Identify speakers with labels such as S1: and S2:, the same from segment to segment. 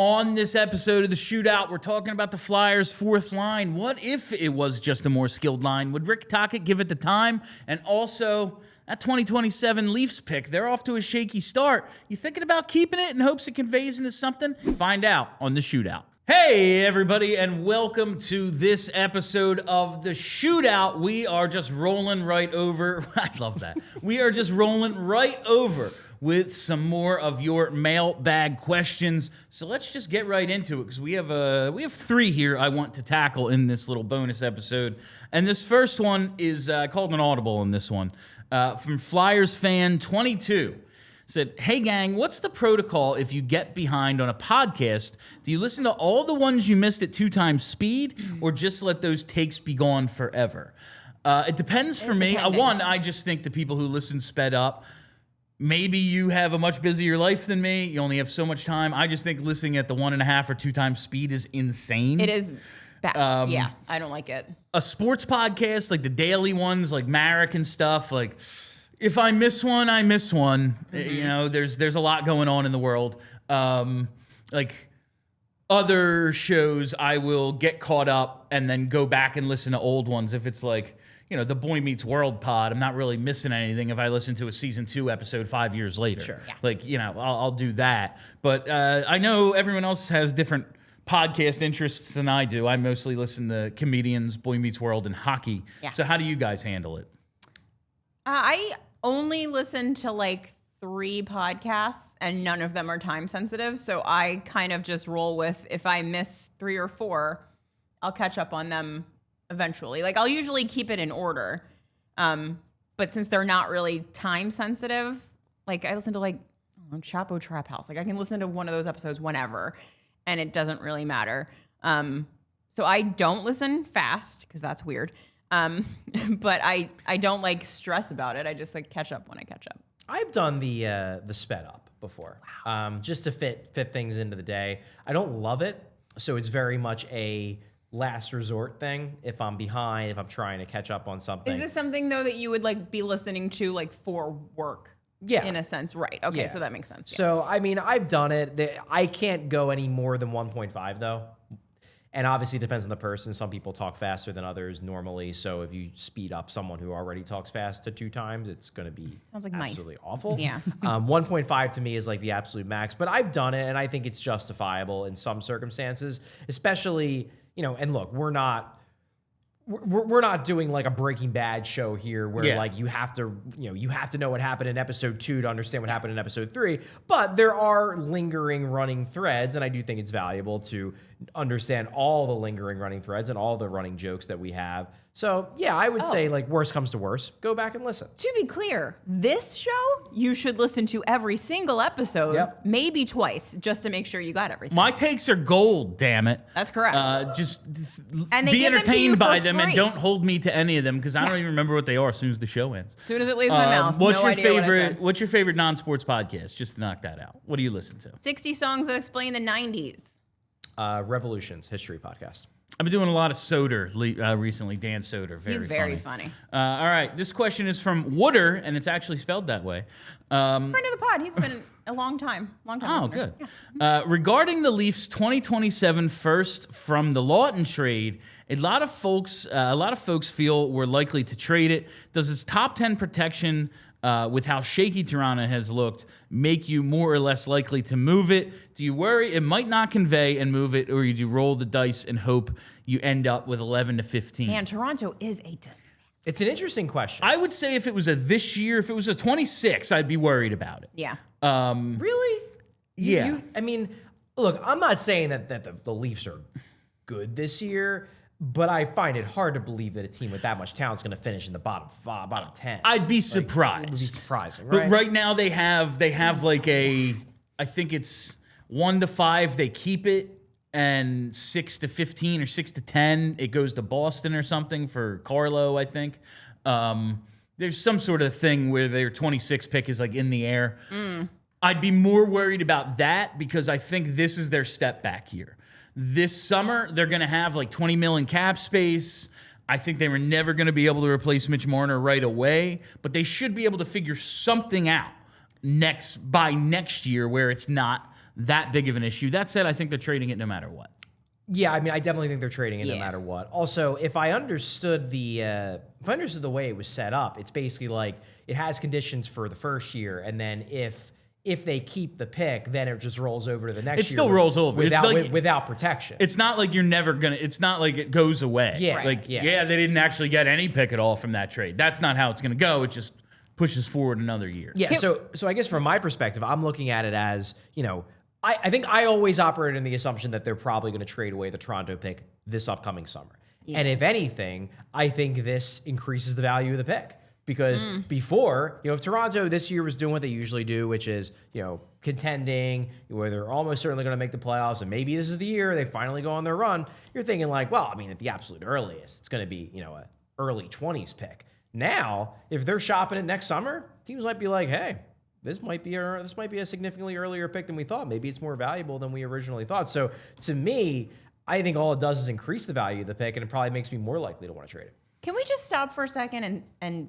S1: On this episode of the Shootout, we're talking about the Flyers' fourth line. What if it was just a more skilled line? Would Rick Tocchet give it the time? And also, that 2027 Leafs pick, they're off to a shaky start. You thinking about keeping it in hopes it conveys into something? Find out on the Shootout. Hey, everybody, and welcome to this episode of the Shootout. We are just rolling right over. I love that. We are just rolling right over with some more of your mailbag questions. So let's just get right into it because we have three here I want to tackle in this little bonus episode. And this first one is called an audible in this one from Flyers fan 22. Said, hey gang, what's the protocol if you get behind on a podcast? Do you listen to all the ones you missed at 2 times speed or just let those takes be gone forever? It depends for me. One, I just think the people who listen sped up. Maybe you have a much busier life than me. You only have so much time. I just think listening at the 1.5 or 2 times speed is insane.
S2: It is bad. Yeah, I don't like it. A
S1: sports podcast, like the daily ones, like Marek and stuff, like... If I miss one, I miss one. Mm-hmm. You know, there's a lot going on in the world. Like other shows, I will get caught up and then go back and listen to old ones. If it's like, you know, the Boy Meets World pod, I'm not really missing anything if I listen to a season 2 episode 5 years later.
S2: Sure. Yeah.
S1: Like, you know, I'll do that. But I know everyone else has different podcast interests than I do. I mostly listen to comedians, Boy Meets World, and hockey. Yeah. So how do you guys handle it?
S2: I only listen to like 3 podcasts and none of them are time sensitive. So I kind of just roll with, if I miss 3 or 4, I'll catch up on them eventually. Like I'll usually keep it in order. But since they're not really time sensitive, like I listen to like Chapo Trap House. Like I can listen to one of those episodes whenever and it doesn't really matter. So I don't listen fast because that's weird. But I don't like stress about it. I just like catch up when I catch up.
S3: I've done the sped up before. Wow. Just to fit things into the day. I don't love it, so it's very much a last resort thing. If I'm behind, if I'm trying to catch up on something.
S2: Is this something though that you would like be listening to like for work?
S3: Yeah.
S2: In a sense, right? Okay, yeah. So that makes sense. Yeah.
S3: So I mean, I've done it. I can't go any more than 1.5 though. And obviously it depends on the person. Some people talk faster than others normally. So if you speed up someone who already talks fast to 2 times, it's going to be absolutely awful.
S2: Yeah.
S3: 1.5 to me is like the absolute max. But I've done it, and I think it's justifiable in some circumstances, especially, you know, and look, we're not doing like a Breaking Bad show here where like you have to know what happened in episode 2 to understand what happened in episode 3. But there are lingering running threads, and I do think it's valuable to understand all the lingering running threads and all the running jokes that we have. So yeah, I would say like worst comes to worst, go back and listen.
S2: To be clear, this show you should listen to every single episode, maybe twice, just to make sure you got everything.
S1: My takes are gold, damn it.
S2: That's correct.
S1: Just be entertained by them and don't hold me to any of them because I don't even remember what they are as soon as the show ends.
S2: As soon as it leaves my mouth.
S1: What's your favorite non-sports podcast? Just to knock that out. What do you listen to?
S2: 60 Songs That Explain the 90s.
S3: Revolutions, history podcast.
S1: I've been doing a lot of Soder recently. Dan Soder,
S2: He's very funny.
S1: All right, this question is from Wooder, and it's actually spelled that way.
S2: Friend of the pod. He's been a long time.
S1: Oh,
S2: listener.
S1: Good. Yeah. Regarding the Leafs' 2027 first from the Laughton trade, a lot of folks feel we're likely to trade it. Does his top 10 protection with how shaky Toronto has looked make you more or less likely to move it? Do you worry it might not convey and move it, or do you roll the dice and hope you end up with 11 to 15?
S2: Man, Toronto is a disaster.
S3: It's an interesting question.
S1: I would say if it was a this year, if it was a 26, I'd be worried about it.
S2: Yeah.
S3: Really?
S1: Yeah.
S3: I mean, look, I'm not saying that the Leafs are good this year, but I find it hard to believe that a team with that much talent is going to finish in the bottom 10.
S1: I'd be surprised.
S3: It would be surprising, right?
S1: But right now they have like I think it's 1 to 5 they keep it, and 6 to 15 or 6 to 10 it goes to Boston or something for Carlo, I think. There's some sort of thing where their 26 pick is like in the air. I'd be more worried about that because I think this is their step back year. This summer, they're going to have like $20 million cap space. I think they were never going to be able to replace Mitch Marner right away, but they should be able to figure something out by next year where it's not that big of an issue. That said, I think they're trading it no matter what.
S3: Yeah, I mean, I definitely think they're trading it no matter what. Also, if I understood the way it was set up, it's basically like it has conditions for the first year, and then if they keep the pick, then it just rolls over to the next year.
S1: It still rolls over.
S3: Without protection.
S1: It's not like you're never gonna. It's not like it goes away.
S3: Yeah,
S1: like
S3: yeah.
S1: they didn't actually get any pick at all from that trade. That's not how it's gonna go. It just pushes forward another year.
S3: Yeah. So I guess from my perspective, I'm looking at it as, you know, I think I always operate in the assumption that they're probably going to trade away the Toronto pick this upcoming summer. Yeah. And if anything, I think this increases the value of the pick. Because before, you know, if Toronto this year was doing what they usually do, which is, you know, contending, where they're almost certainly going to make the playoffs, and maybe this is the year they finally go on their run, you're thinking like, well, I mean, at the absolute earliest, it's going to be, you know, an early 20s pick. Now, if they're shopping it next summer, teams might be like, hey, this might be a significantly earlier pick than we thought. Maybe it's more valuable than we originally thought. So to me, I think all it does is increase the value of the pick, and it probably makes me more likely to want to trade it.
S2: Can we just stop for a second and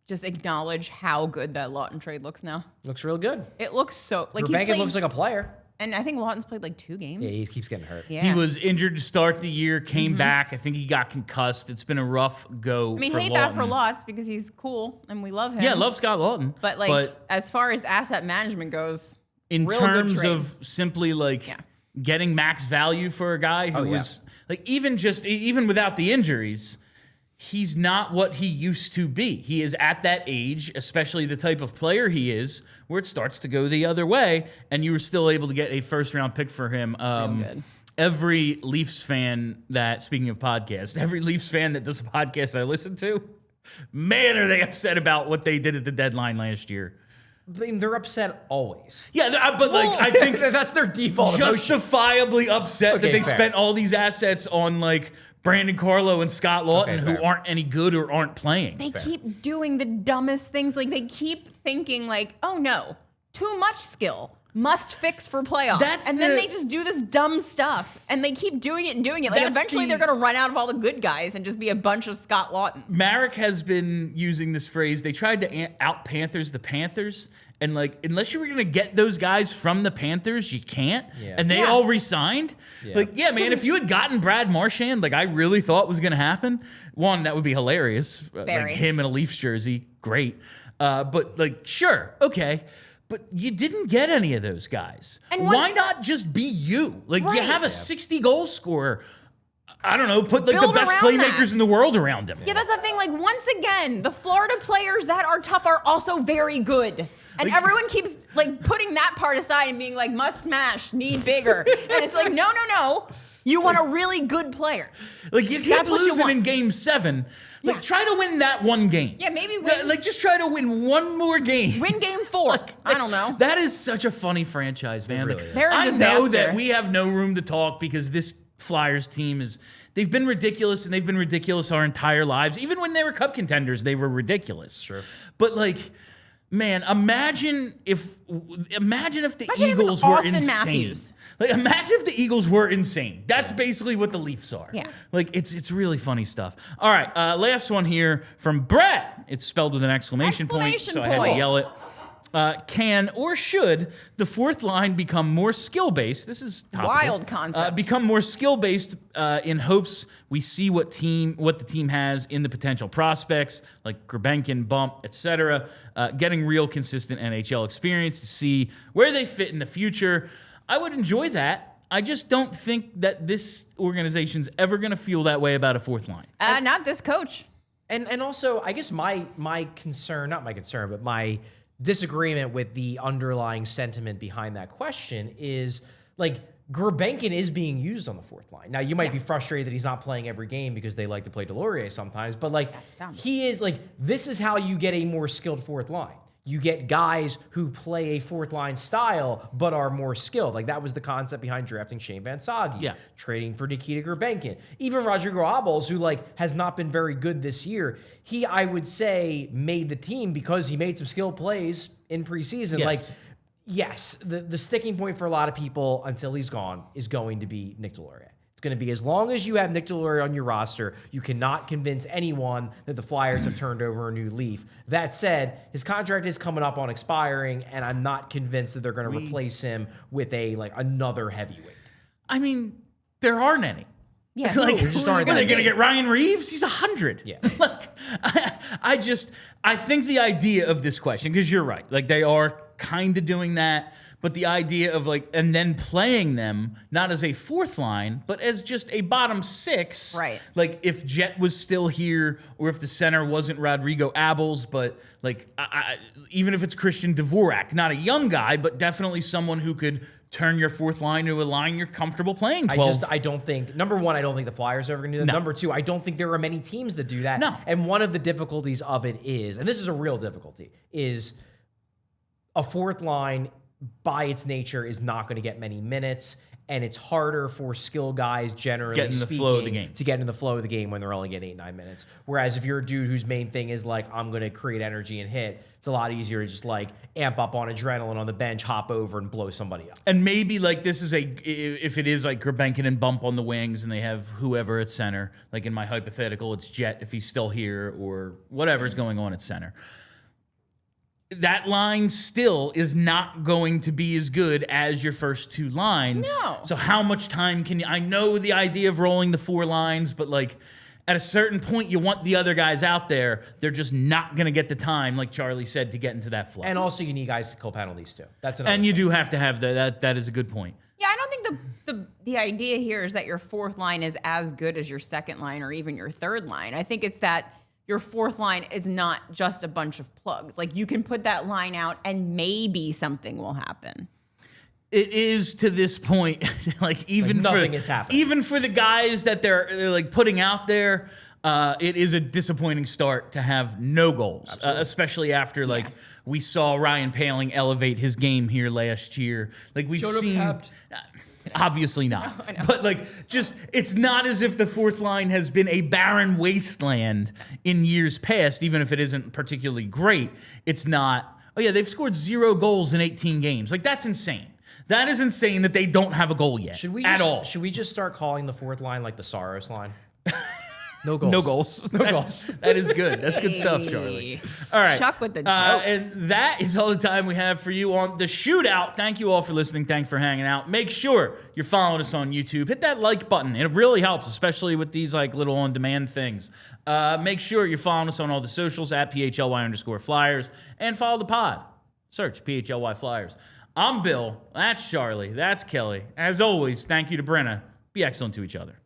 S2: just acknowledge how good that Laughton trade looks now?
S3: Looks real good.
S2: It looks so like
S3: Grebenkin looks like a player.
S2: And I think Laughton's played like 2 games.
S3: Yeah, he keeps getting hurt.
S2: Yeah.
S1: He was injured to start the year, came back. I think he got concussed. It's been a rough go.
S2: I mean,
S1: for
S2: hate
S1: Laughton.
S2: that for Lots because he's cool and we love him.
S1: Yeah, love Scott Laughton.
S2: But like, as far as asset management goes,
S1: in
S2: real good
S1: terms
S2: trade.
S1: of simply like getting max value for a guy who was like even without the injuries, he's not what he used to be. He is at that age, especially the type of player he is, where it starts to go the other way, and you were still able to get a first-round pick for him.
S2: Good.
S1: Every Leafs fan that, speaking of podcasts, every Leafs fan that does a podcast I listen to, man, are they upset about what they did at the deadline last year.
S3: I mean, they're upset always.
S1: Yeah, but like I think
S3: that's their default emotion.
S1: Justifiably upset that they
S3: fair.
S1: spent all these assets on like Brandon Carlo and Scott Laughton, who aren't any good or aren't playing.
S2: They keep doing the dumbest things. Like they keep thinking like, oh no, too much skill. Must fix for playoffs. Then they just do this dumb stuff. And they keep doing it and doing it. Like eventually they're going to run out of all the good guys and just be a bunch of Scott Laughtons.
S1: Marek has been using this phrase. They tried to out-Panthers the Panthers. And like, unless you were going to get those guys from the Panthers, you can't. Yeah. And they all resigned. Yeah. Like, yeah, man, if you had gotten Brad Marchand, like I really thought was going to happen, one, that would be hilarious. Like him in a Leafs jersey, great. But like, sure, okay. But you didn't get any of those guys. And why not just be you? Like, you have a 60-goal scorer. I don't know, put like the best playmakers in the world around him.
S2: Yeah, that's the thing. Like, once again, the Florida players that are tough are also very good. And like, everyone keeps like putting that part aside and being like, must smash, need bigger. And it's like, no. You want a really good player.
S1: Like, you kept losing in game 7. Like, try to win that one game.
S2: Yeah, maybe win.
S1: Like, just try to win one more game.
S2: Win game 4. I don't know.
S1: That is such a funny franchise, man.
S3: Really is.
S2: They're a disaster.
S1: I know that we have no room to talk because this Flyers team they've been ridiculous, and they've been ridiculous our entire lives. Even when they were Cup contenders, they were ridiculous.
S3: Sure.
S1: But, like, man, imagine if the Eagles were insane.
S2: Matthews.
S1: Like, imagine if the Eagles were insane. That's basically what the Leafs are.
S2: Yeah.
S1: Like, it's really funny stuff. All right, last one here from Brett. It's spelled with an exclamation point, so I had to yell it. Can or should the fourth line become more skill-based? This is topical.
S2: Wild concept.
S1: Become more skill-based in hopes we see what the team has in the potential prospects, like Grebenkin, Bump, etc. Getting real consistent NHL experience to see where they fit in the future. I would enjoy that. I just don't think that this organization's ever going to feel that way about a fourth line.
S2: Not this coach.
S3: And also, I guess my concern, not my concern, but my disagreement with the underlying sentiment behind that question is, like, Grebenkin is being used on the fourth line. Now, you might be frustrated that he's not playing every game because they like to play Delorier sometimes, but, like, he is, like, this is how you get a more skilled fourth line. You get guys who play a fourth line style but are more skilled. Like, that was the concept behind drafting Shane Van Sage, trading for Nikita Grebenkin. Even Rodrigo Abels, who like has not been very good this year, he, I would say, made the team because he made some skilled plays in preseason.
S1: Yes.
S3: Like, yes, the sticking point for a lot of people until he's gone is going to be Nick Delorier. It's going to be as long as you have Nick Deslauriers on your roster, you cannot convince anyone that the Flyers have turned over a new leaf. That said, his contract is coming up on expiring, and I'm not convinced that they're going to replace him with another heavyweight.
S1: I mean, there aren't any.
S2: Yeah,
S1: like,
S3: just
S1: are
S3: aren't
S1: they
S3: that
S1: going to
S3: big.
S1: get Ryan Reeves? He's 100.
S3: Yeah.
S1: Like, I think the idea of this question, because you're right, like they are kind of doing that, but the idea of and then playing them not as a fourth line, but as just a bottom six.
S2: Right.
S1: Like if Jet was still here, or if the center wasn't Rodrigo Abels, but even if it's Christian Dvorak, not a young guy, but definitely someone who could turn your fourth line to a line you're comfortable playing 12.
S3: I don't think, number one, I don't think the Flyers are ever going to do that.
S1: No.
S3: Number two, I don't think there are many teams that do that.
S1: No.
S3: And one of the difficulties of it is, and this is a real difficulty, is a fourth line by its nature is not going to get many minutes, and it's harder for skill guys generally
S1: Get in the flow of the game.
S3: to get in the flow of the game when they're only getting 8-9 minutes. Whereas if you're a dude whose main thing is I'm going to create energy and hit, it's a lot easier to just amp up on adrenaline on the bench, hop over and blow somebody up.
S1: And maybe this is if it is Grebenkin and Bump on the wings and they have whoever at center, like in my hypothetical, it's Jet if he's still here or whatever's going on at center. That line still is not going to be as good as your first two lines.
S2: No.
S1: So how much time can you... I know the idea of rolling the four lines, but at a certain point, you want the other guys out there. They're just not going to get the time, like Charlie said, to get into that flow.
S3: And also you need guys to kill penalties too. That's another
S1: And you
S3: thing.
S1: do have to have that. That is a good point.
S2: Yeah, I don't think the idea here is that your fourth line is as good as your second line or even your third line. I think it's that your fourth line is not just a bunch of plugs. You can put that line out and maybe something will happen.
S1: It is to this point, even
S3: nothing has happened.
S1: Even for the guys that they're putting out there, it is a disappointing start to have no goals, especially after we saw Ryan Poehling elevate his game here last year. We've seen. Obviously not. No, but it's not as if the fourth line has been a barren wasteland in years past, even if it isn't particularly great. It's not, they've scored 0 goals in 18 games. That's insane. That is insane that they don't have a goal yet at all.
S3: Should we just start calling the fourth line the Saros line? No goals.
S1: No goals.
S3: No goals.
S1: That is good. That's good stuff, Charlie. All right.
S2: Chuck with the jokes.
S1: And that is all the time we have for you on the Shootout. Thank you all for listening. Thanks for hanging out. Make sure you're following us on YouTube. Hit that like button. It really helps, especially with these little on-demand things. Make sure you're following us on all the socials at PHLY_Flyers and follow the pod. Search PHLY Flyers. I'm Bill. That's Charlie. That's Kelly. As always, thank you to Brenna. Be excellent to each other.